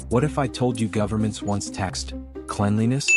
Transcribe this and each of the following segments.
What if I told you governments once taxed cleanliness?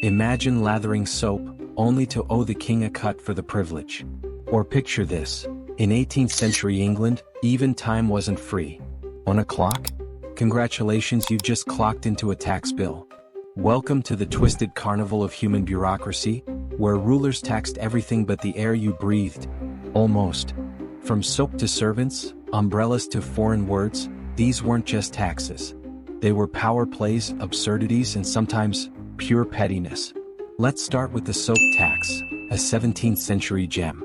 Imagine lathering soap, only to owe the king a cut for the privilege. Or picture this. In 18th century England, even time wasn't free. On a clock? Congratulations, you've just clocked into a tax bill. Welcome to the twisted carnival of human bureaucracy, where rulers taxed everything but the air you breathed. Almost. From soap to servants, umbrellas to foreign words, these weren't just taxes. They were power plays, absurdities, and sometimes pure pettiness. Let's start with the soap tax, a 17th century gem.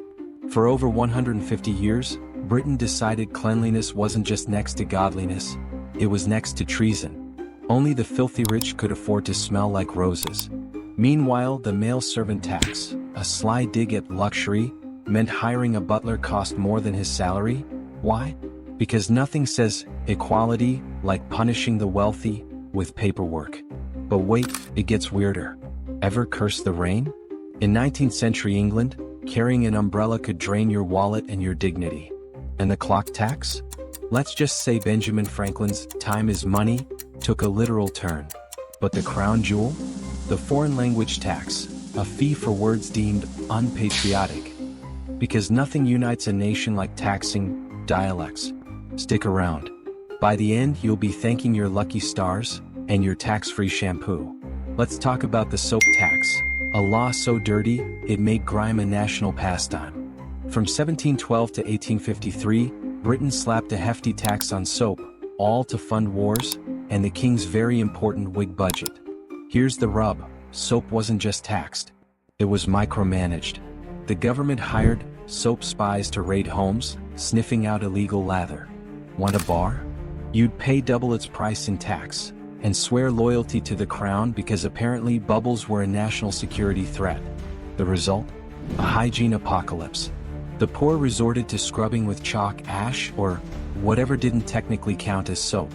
For over 150 years, Britain decided cleanliness wasn't just next to godliness, it was next to treason. Only the filthy rich could afford to smell like roses. Meanwhile, the male servant tax, a sly dig at luxury, meant hiring a butler cost more than his salary. Why? Because nothing says equality like punishing the wealthy with paperwork. But wait, it gets weirder. Ever curse the rain? In 19th century England, carrying an umbrella could drain your wallet and your dignity. And the clock tax? Let's just say Benjamin Franklin's "time is money" took a literal turn. But the crown jewel? The foreign language tax, a fee for words deemed unpatriotic. Because nothing unites a nation like taxing dialects. Stick around. By the end, you'll be thanking your lucky stars and your tax-free shampoo. Let's talk about the soap tax, a law so dirty, it made grime a national pastime. From 1712 to 1853, Britain slapped a hefty tax on soap, all to fund wars and the king's very important Whig budget. Here's the rub, soap wasn't just taxed. It was micromanaged. The government hired soap spies to raid homes, sniffing out illegal lather. Want a bar? You'd pay double its price in tax, and swear loyalty to the crown because apparently bubbles were a national security threat. The result? A hygiene apocalypse. The poor resorted to scrubbing with chalk ash or whatever didn't technically count as soap.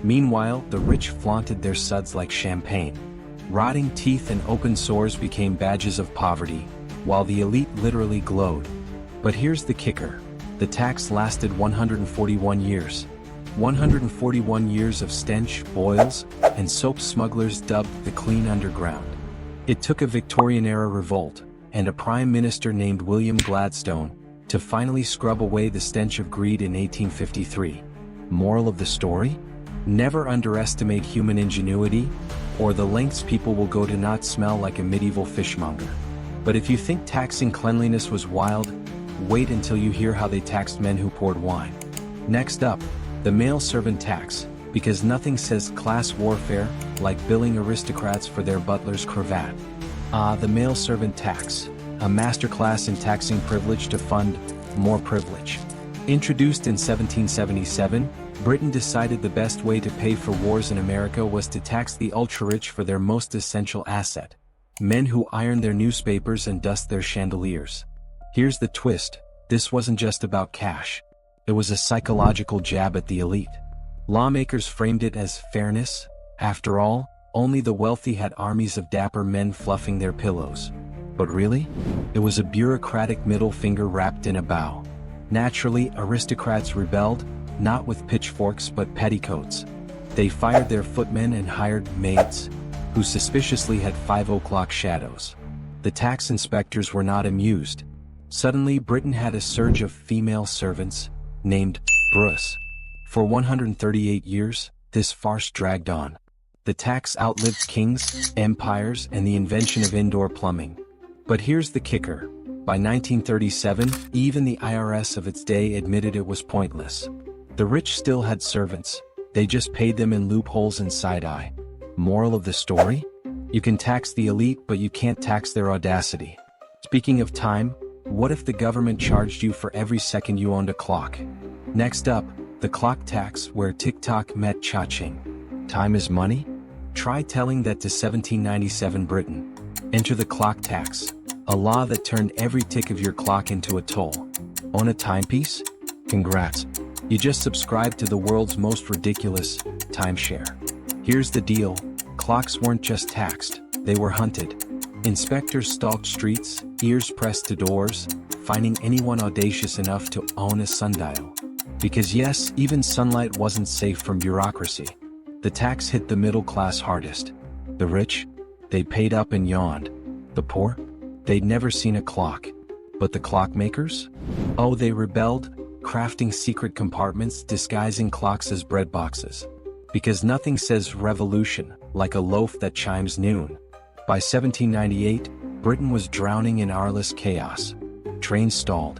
Meanwhile, the rich flaunted their suds like champagne. Rotting teeth and open sores became badges of poverty, while the elite literally glowed. But here's the kicker. The tax lasted 141 years. 141 years of stench, boils, and soap smugglers dubbed the clean underground. It took a Victorian-era revolt, and a prime minister named William Gladstone, to finally scrub away the stench of greed in 1853. Moral of the story? Never underestimate human ingenuity, or the lengths people will go to not smell like a medieval fishmonger. But if you think taxing cleanliness was wild, wait until you hear how they taxed men who poured wine. Next up, the male servant tax, because nothing says class warfare like billing aristocrats for their butler's cravat. The male servant tax, a masterclass in taxing privilege to fund more privilege. Introduced in 1777, Britain decided the best way to pay for wars in America was to tax the ultra-rich for their most essential asset. Men who iron their newspapers and dust their chandeliers. Here's the twist, this wasn't just about cash. It was a psychological jab at the elite. Lawmakers framed it as fairness. After all, only the wealthy had armies of dapper men fluffing their pillows. But really? It was a bureaucratic middle finger wrapped in a bow. Naturally, aristocrats rebelled, not with pitchforks but petticoats. They fired their footmen and hired maids, who suspiciously had 5 o'clock shadows. The tax inspectors were not amused. Suddenly, Britain had a surge of female servants, named Bruce. For 138 years, this farce dragged on. The tax outlived kings, empires, and the invention of indoor plumbing. But here's the kicker. By 1937, even the IRS of its day admitted it was pointless. The rich still had servants, they just paid them in loopholes and side-eye. Moral of the story? You can tax the elite, but you can't tax their audacity. Speaking of time, what if the government charged you for every second you owned a clock? Next up, the clock tax, where TikTok met cha-ching. Time is money? Try telling that to 1797 Britain. Enter the clock tax, a law that turned every tick of your clock into a toll. Own a timepiece? Congrats. You just subscribed to the world's most ridiculous timeshare. Here's the deal, clocks weren't just taxed, they were hunted. Inspectors stalked streets, ears pressed to doors, finding anyone audacious enough to own a sundial. Because yes, even sunlight wasn't safe from bureaucracy. The tax hit the middle class hardest. The rich? They paid up and yawned. The poor? They'd never seen a clock. But the clockmakers? Oh, they rebelled, crafting secret compartments disguising clocks as bread boxes. Because nothing says revolution like a loaf that chimes noon. By 1798, Britain was drowning in hourless chaos. Trains stalled.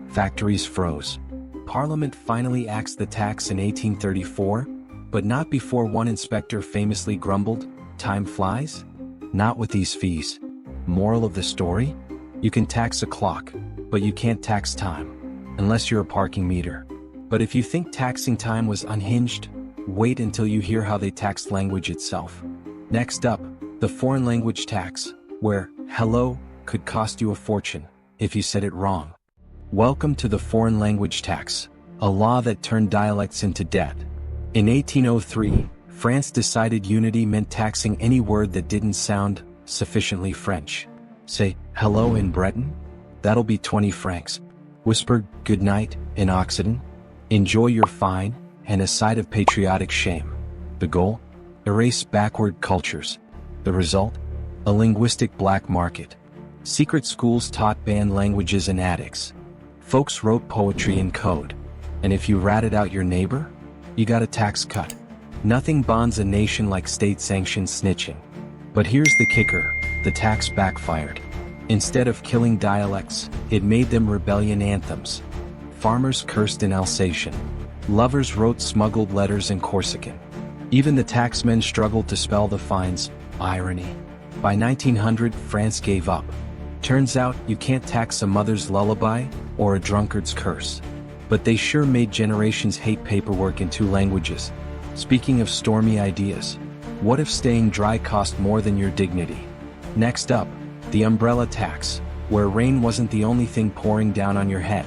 Factories froze. Parliament finally axed the tax in 1834, but not before one inspector famously grumbled, "Time flies? Not with these fees." Moral of the story? You can tax a clock, but you can't tax time. Unless you're a parking meter. But if you think taxing time was unhinged, wait until you hear how they taxed language itself. Next up, the foreign language tax, where hello could cost you a fortune if you said it wrong. Welcome to the foreign language tax, a law that turned dialects into debt. In 1803, France decided unity meant taxing any word that didn't sound sufficiently French. Say hello in Breton? That'll be 20 francs. Whisper good night in Occitan? Enjoy your fine, and a side of patriotic shame. The goal? Erase backward cultures. The result? A linguistic black market. Secret schools taught banned languages and attics. Folks wrote poetry in code. And if you ratted out your neighbor, you got a tax cut. Nothing bonds a nation like state-sanctioned snitching. But here's the kicker, the tax backfired. Instead of killing dialects, it made them rebellion anthems. Farmers cursed in Alsatian. Lovers wrote smuggled letters in Corsican. Even the taxmen struggled to spell the fines, irony. By 1900, France gave up. Turns out, you can't tax a mother's lullaby, or a drunkard's curse. But they sure made generations hate paperwork in 2 languages. Speaking of stormy ideas, what if staying dry cost more than your dignity? Next up, the umbrella tax, where rain wasn't the only thing pouring down on your head.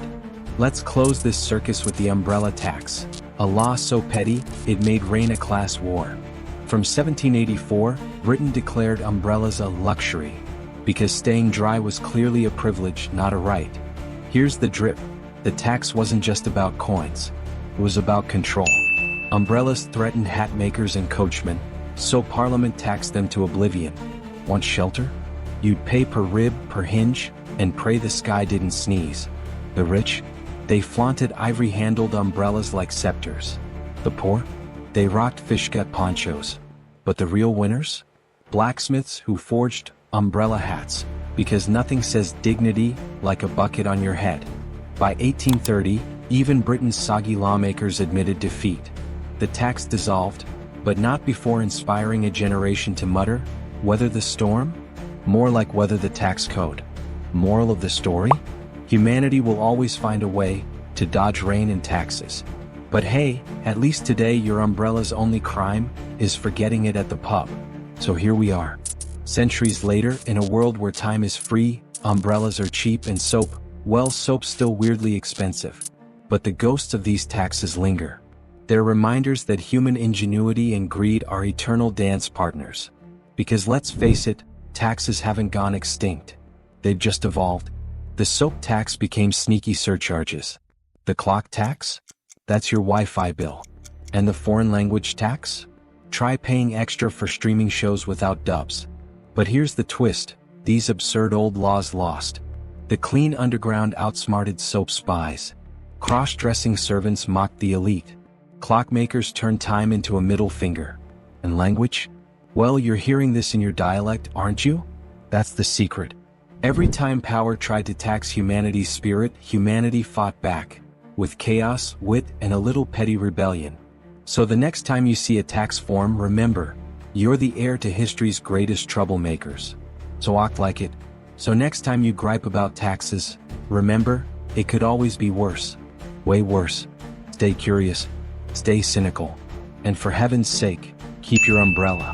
Let's close this circus with the umbrella tax, a law so petty, it made rain a class war. From 1784, Britain declared umbrellas a luxury, because staying dry was clearly a privilege, not a right. Here's the drip. The tax wasn't just about coins. It was about control. Umbrellas threatened hat makers and coachmen, so Parliament taxed them to oblivion. Want shelter? You'd pay per rib, per hinge, and pray the sky didn't sneeze. The rich? They flaunted ivory-handled umbrellas like scepters. The poor? They rocked fishgut ponchos. But the real winners? Blacksmiths who forged umbrella hats, because nothing says dignity like a bucket on your head. By 1830, even Britain's soggy lawmakers admitted defeat. The tax dissolved, but not before inspiring a generation to mutter, "Weather the storm?" More like weather the tax code. Moral of the story? Humanity will always find a way to dodge rain and taxes. But hey, at least today your umbrella's only crime is forgetting it at the pub. So here we are. Centuries later, in a world where time is free, umbrellas are cheap and soap, well, soap's still weirdly expensive. But the ghosts of these taxes linger. They're reminders that human ingenuity and greed are eternal dance partners. Because let's face it, taxes haven't gone extinct. They've just evolved. The soap tax became sneaky surcharges. The clock tax? That's your Wi-Fi bill. And the foreign language tax? Try paying extra for streaming shows without dubs. But here's the twist, these absurd old laws lost. The clean underground outsmarted soap spies. Cross-dressing servants mocked the elite. Clockmakers turned time into a middle finger. And language? Well, you're hearing this in your dialect, aren't you? That's the secret. Every time power tried to tax humanity's spirit, humanity fought back. With chaos, wit, and a little petty rebellion. So the next time you see a tax form, remember, you're the heir to history's greatest troublemakers. So act like it. So next time you gripe about taxes, remember, it could always be worse. Way worse. Stay curious. Stay cynical. And for heaven's sake, keep your umbrella.